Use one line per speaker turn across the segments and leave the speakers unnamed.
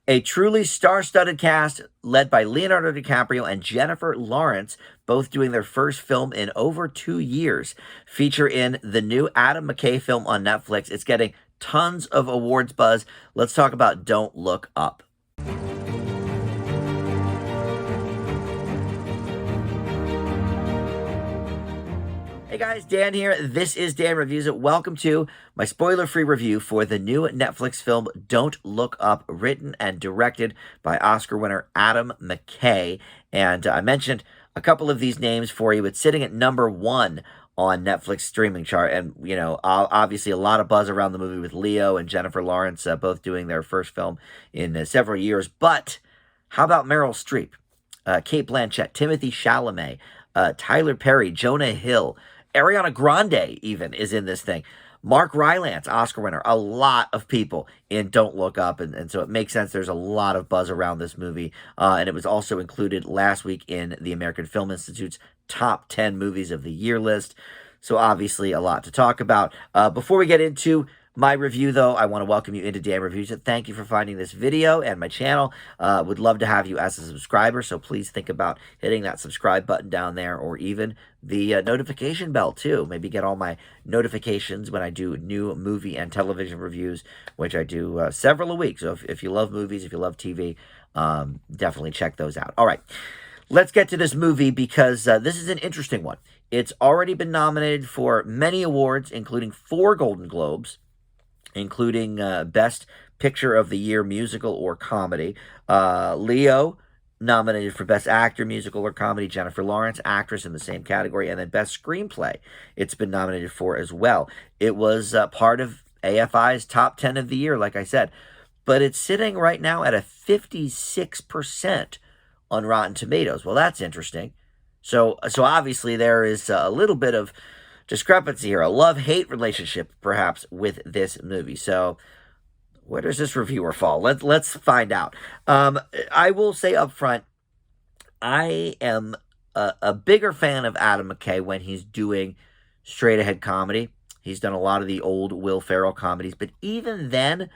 A truly star-studded cast led by Leonardo DiCaprio and Jennifer Lawrence, both doing their first film in over 2 years, feature in the new Adam McKay film on Netflix. It's getting tons of awards buzz. Let's talk about Don't Look Up. Hey guys, Dan here. This is Dan Reviews It. Welcome to my spoiler-free review for the new Netflix film Don't Look Up, written and directed by Oscar winner Adam McKay. And I mentioned a couple of these names for you. It's sitting at number 1 on Netflix streaming chart. And, you know, obviously a lot of buzz around the movie with Leo and Jennifer Lawrence both doing their first film in several years. But how about Meryl Streep, Cate Blanchett, Timothy Chalamet, Tyler Perry, Jonah Hill, Ariana Grande even is in this thing. Mark Rylance, Oscar winner. A lot of people in Don't Look Up, and so it makes sense. There's a lot of buzz around this movie, and it was also included last week in the American Film Institute's top 10 movies of the year list. So obviously a lot to talk about. Before we get into my review, though, I want to welcome you into Dan Reviews It. Thank you for finding this video and my channel. Would love to have you as a subscriber, so please think about hitting that subscribe button down there, or even the notification bell, too. Maybe get all my notifications when I do new movie and television reviews, which I do several a week. So if you love movies, if you love TV, definitely check those out. All right, let's get to this movie because this is an interesting one. It's already been nominated for many awards, including 4 Golden Globes, including Best Picture of the Year, Musical or Comedy. Leo, nominated for Best Actor, Musical or Comedy. Jennifer Lawrence, Actress, in the same category. And then Best Screenplay, it's been nominated for as well. It was part of AFI's top 10 of the year, like I said. But it's sitting right now at a 56% on Rotten Tomatoes. Well, that's interesting. So obviously there is a little bit of discrepancy here, a love-hate relationship, perhaps, with this movie. So, where does this reviewer fall? Let's find out. I will say up front, I am a bigger fan of Adam McKay when he's doing straight-ahead comedy. He's done a lot of the old Will Ferrell comedies, but even then,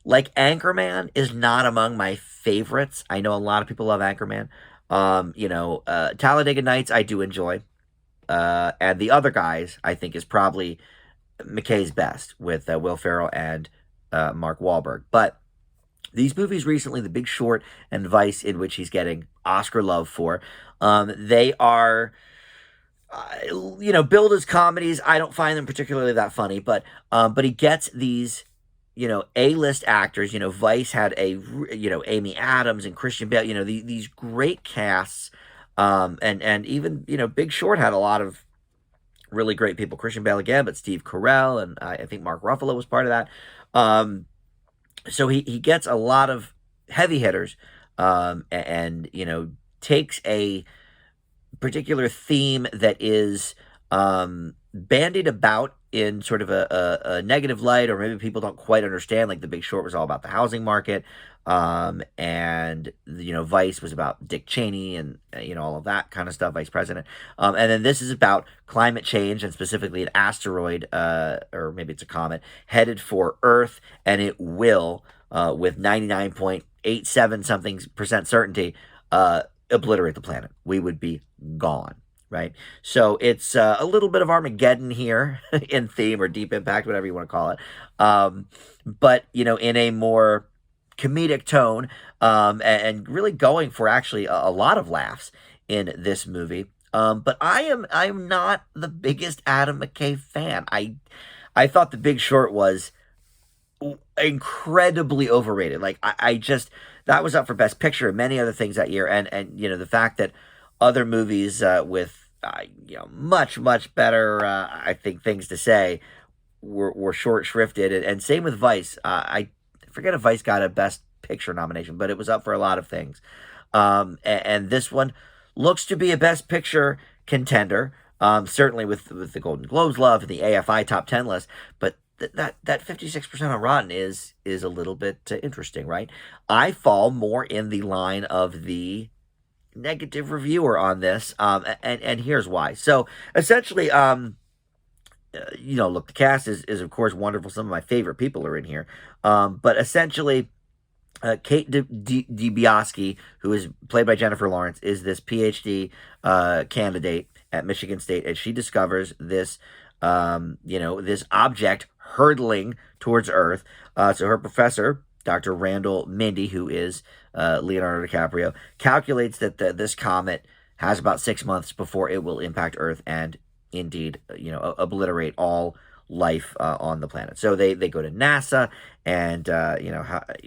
like, Anchorman is not among my favorites. I know a lot of people love Anchorman. Talladega Nights I do enjoy. And The Other Guys, I think, is probably McKay's best with Will Ferrell and Mark Wahlberg. But these movies recently, The Big Short and Vice, in which he's getting Oscar love for, they are, billed as comedies. I don't find them particularly that funny, but he gets these, A-list actors. Vice had Amy Adams and Christian Bale, these great casts. And even, Big Short had a lot of really great people. Christian Bale again, but Steve Carell, and I think Mark Ruffalo was part of that. So he gets a lot of heavy hitters, and takes a particular theme that is bandied about in sort of a negative light, or maybe people don't quite understand. Like The Big Short was all about the housing market, and Vice was about Dick Cheney and all of that kind of stuff, vice president. And then this is about climate change, and specifically an asteroid, or maybe it's a comet, headed for Earth, and it will, with 99.87 something percent certainty, obliterate the planet. We would be gone. Right? So it's a little bit of Armageddon here in theme, or Deep Impact, whatever you want to call it. But, in a more comedic tone, and really going for actually a lot of laughs in this movie. But I'm not the biggest Adam McKay fan. I thought The Big Short was incredibly overrated. Like, I just, that was up for Best Picture and many other things that year. And the fact that other movies with much better, I think, things to say were short shrifted, and same with Vice. I forget if Vice got a Best Picture nomination, but it was up for a lot of things. And this one looks to be a Best Picture contender, certainly with the Golden Globes love and the AFI top 10 list. But that 56% on Rotten is a little bit interesting, right? I fall more in the line of the negative reviewer on this, and here's why. So essentially, look, the cast is of course wonderful. Some of my favorite people are in here, but essentially, Cate DiBiase, who is played by Jennifer Lawrence, is this PhD candidate at Michigan State, and she discovers this, this object hurtling towards Earth. So her professor, Dr. Randall Mindy, who is Leonardo DiCaprio, calculates that this comet has about 6 months before it will impact Earth and indeed, obliterate all life on the planet. So they go to NASA and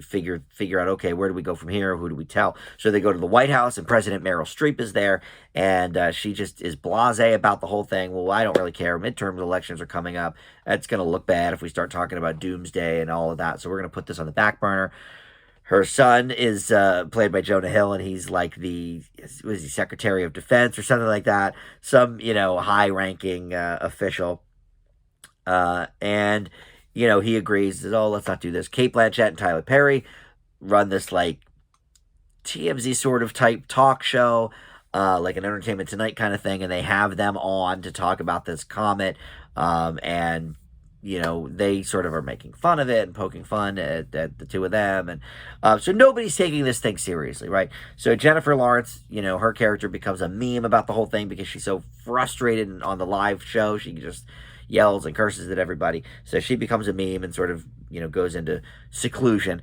figure out, okay, where do we go from here? Who do we tell? So they go to the White House, and President Meryl Streep is there, and she just is blasé about the whole thing. Well, I don't really care. Midterm elections are coming up. It's going to look bad if we start talking about doomsday and all of that. So we're going to put this on the back burner. Her son is played by Jonah Hill, and he's like was he Secretary of Defense or something like that? Some, high-ranking official. And he agrees, says, oh, let's not do this. Cate Blanchett and Tyler Perry run this like TMZ sort of type talk show, like an Entertainment Tonight kind of thing, and they have them on to talk about this comet. And they sort of are making fun of it and poking fun at the two of them. And so nobody's taking this thing seriously, right? So Jennifer Lawrence, her character becomes a meme about the whole thing because she's so frustrated on the live show. She just yells and curses at everybody. So she becomes a meme and sort of, goes into seclusion.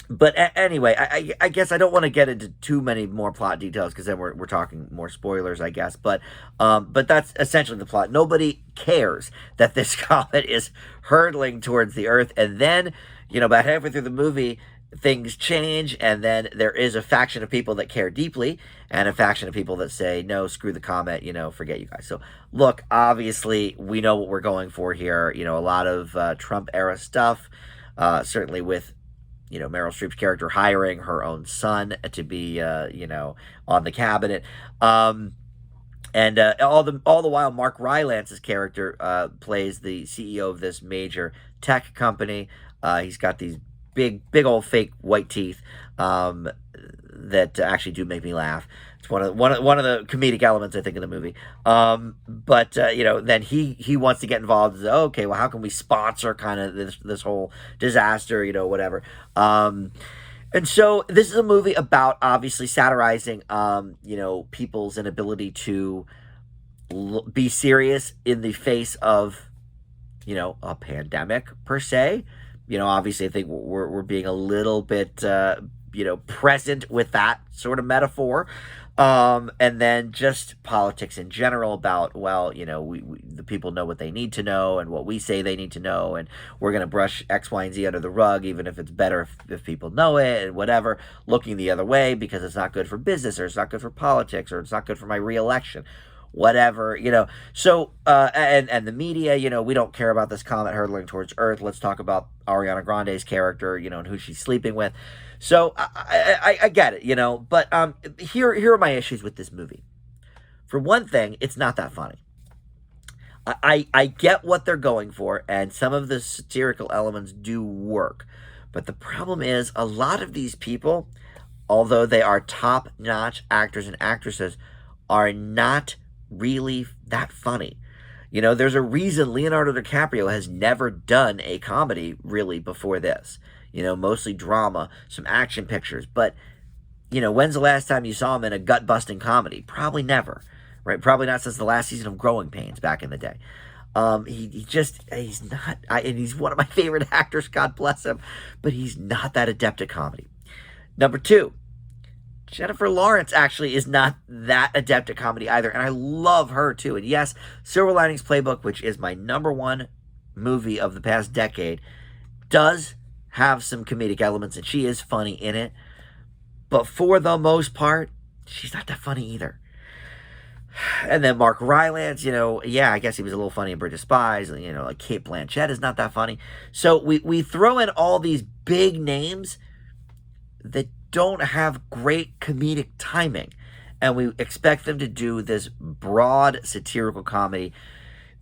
But anyway, I guess I don't want to get into too many more plot details because then we're talking more spoilers, I guess. But that's essentially the plot. Nobody cares that this comet is hurtling towards the Earth, and then about halfway through the movie, things change, and then there is a faction of people that care deeply, and a faction of people that say, no, screw the comet, forget you guys. So look, obviously we know what we're going for here. A lot of Trump era stuff, certainly with Meryl Streep's character hiring her own son to be, on the cabinet. And all the while, Mark Rylance's character plays the CEO of this major tech company. He's got these big old fake white teeth that actually do make me laugh. It's one of the comedic elements, I think, in the movie. But then he wants to get involved. Okay, well, how can we sponsor kind of this whole disaster? Whatever. And so this is a movie about obviously satirizing, people's inability to be serious in the face of, a pandemic per se. Obviously I think we're being a little bit, present with that sort of metaphor. And then just politics in general about, well, the people know what they need to know and what we say they need to know, and we're going to brush X, Y, and Z under the rug, even if it's better if people know it and whatever, looking the other way because it's not good for business, or it's not good for politics, or it's not good for my reelection, whatever, So, and the media, we don't care about this comet hurtling towards Earth. Let's talk about Ariana Grande's character, and who she's sleeping with. So I get it, but here are my issues with this movie. For one thing, it's not that funny. I get what they're going for, and some of the satirical elements do work. But the problem is, a lot of these people, although they are top-notch actors and actresses, are not really that funny. There's a reason Leonardo DiCaprio has never done a comedy really before this. Mostly drama, some action pictures. But, when's the last time you saw him in a gut-busting comedy? Probably never, right? Probably not since the last season of Growing Pains back in the day. He's not, and he's one of my favorite actors, God bless him, but he's not that adept at comedy. Number two, Jennifer Lawrence actually is not that adept at comedy either, and I love her too. And yes, Silver Linings Playbook, which is my number one movie of the past decade, does have some comedic elements, and she is funny in it. But for the most part, she's not that funny either. And then Mark Rylance, I guess he was a little funny in Bridge of Spies. Like Cate Blanchett is not that funny. So we throw in all these big names that don't have great comedic timing, and we expect them to do this broad satirical comedy.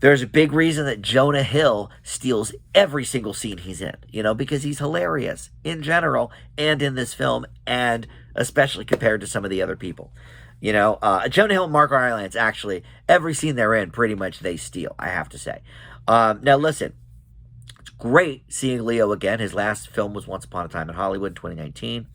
There's a big reason that Jonah Hill steals every single scene he's in, because he's hilarious in general and in this film, and especially compared to some of the other people. Jonah Hill and Mark Rylance, actually, every scene they're in, pretty much they steal, I have to say. Now, listen, it's great seeing Leo again. His last film was Once Upon a Time in Hollywood in 2019,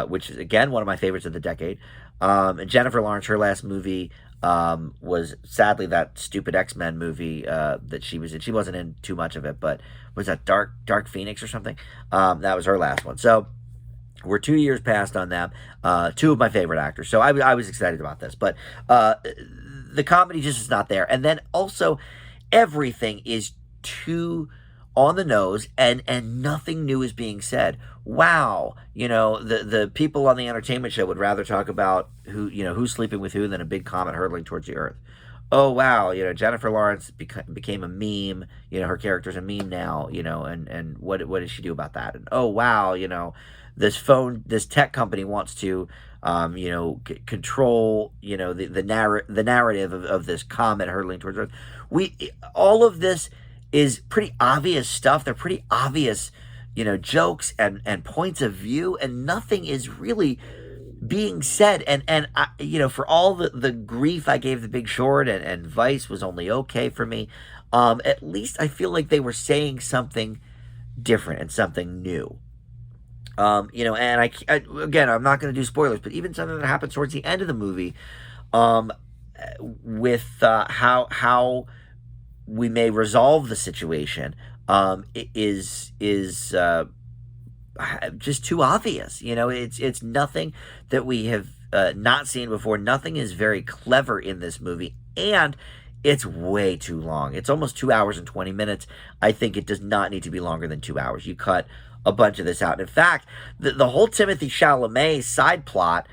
which is, again, one of my favorites of the decade. And Jennifer Lawrence, her last movie was sadly that stupid X-Men movie that she was in. She wasn't in too much of it, but was that Dark Phoenix or something? That was her last one. So we're 2 years past on them. Two of my favorite actors. So I was excited about this. But the comedy just is not there. And then also, everything is too on the nose, and nothing new is being said. Wow, the people on the entertainment show would rather talk about who's sleeping with who than a big comet hurtling towards the earth. Oh wow, Jennifer Lawrence became a meme. Her character's a meme now. And what does she do about that? And oh wow, this tech company wants to control the narrative of this comet hurtling towards Earth. All of this is pretty obvious stuff. They're pretty obvious, jokes and points of view, and nothing is really being said. And I, for all the grief I gave The Big Short, and Vice was only okay for me, at least I feel like they were saying something different and something new. And I again, I'm not going to do spoilers, but even something that happens towards the end of the movie, with how we may resolve the situation, is just too obvious. It's nothing that we have not seen before. Nothing is very clever in this movie, and it's way too long. It's almost 2 hours and 20 minutes. I think it does not need to be longer than 2 hours. You cut a bunch of this out. In fact, the whole Timothée Chalamet side plot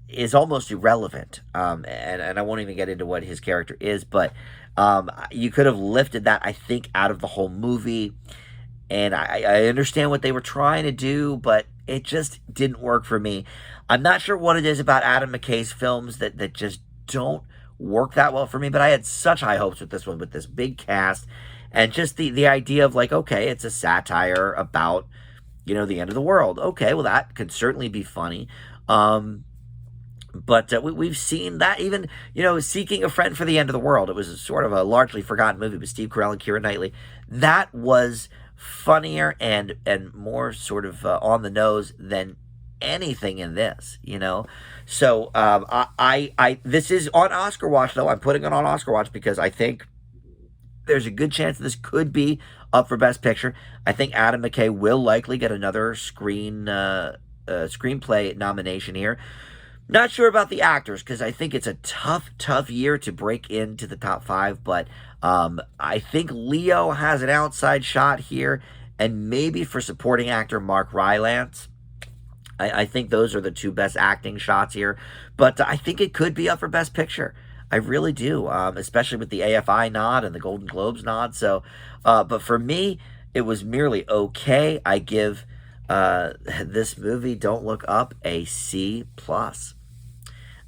is almost irrelevant. And I won't even get into what his character is, but you could have lifted that, I think, out of the whole movie. And I understand what they were trying to do, but it just didn't work for me. I'm not sure what it is about Adam McKay's films that just don't work that well for me, but I had such high hopes with this one, with this big cast. And just the idea of, like, okay, it's a satire about, the end of the world. Okay, well, that could certainly be funny. But we've seen that even, Seeking a Friend for the End of the World. It was sort of a largely forgotten movie with Steve Carell and Keira Knightley. That was funnier and more sort of on the nose than anything in this, So this is on Oscar Watch, though. I'm putting it on Oscar Watch because I think there's a good chance this could be up for Best Picture. I think Adam McKay will likely get another screenplay nomination here. Not sure about the actors, because I think it's a tough year to break into the top 5. But I think Leo has an outside shot here, and maybe for supporting actor Mark Rylance. I think those are the two best acting shots here. But I think it could be up for Best Picture. I really do, especially with the AFI nod and the Golden Globes nod. So, but for me, it was merely okay. I give this movie, Don't Look Up, a C+.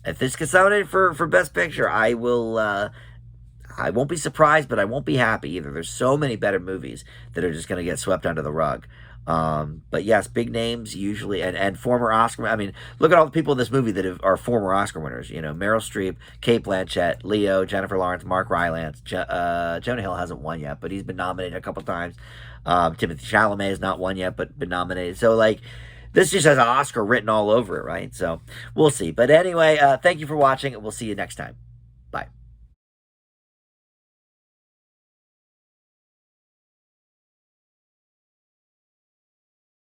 If this gets nominated for Best Picture, I won't be surprised, but I won't be happy either. There's so many better movies that are just going to get swept under the rug. But yes, big names usually, and former Oscar. I mean, look at all the people in this movie that are former Oscar winners. Meryl Streep, Cate Blanchett, Leo, Jennifer Lawrence, Mark Rylance. Jonah Hill hasn't won yet, but he's been nominated a couple times. Timothée Chalamet has not won yet, but been nominated. So, like, this just has an Oscar written all over it, right? So we'll see. But anyway, thank you for watching, and we'll see you next time.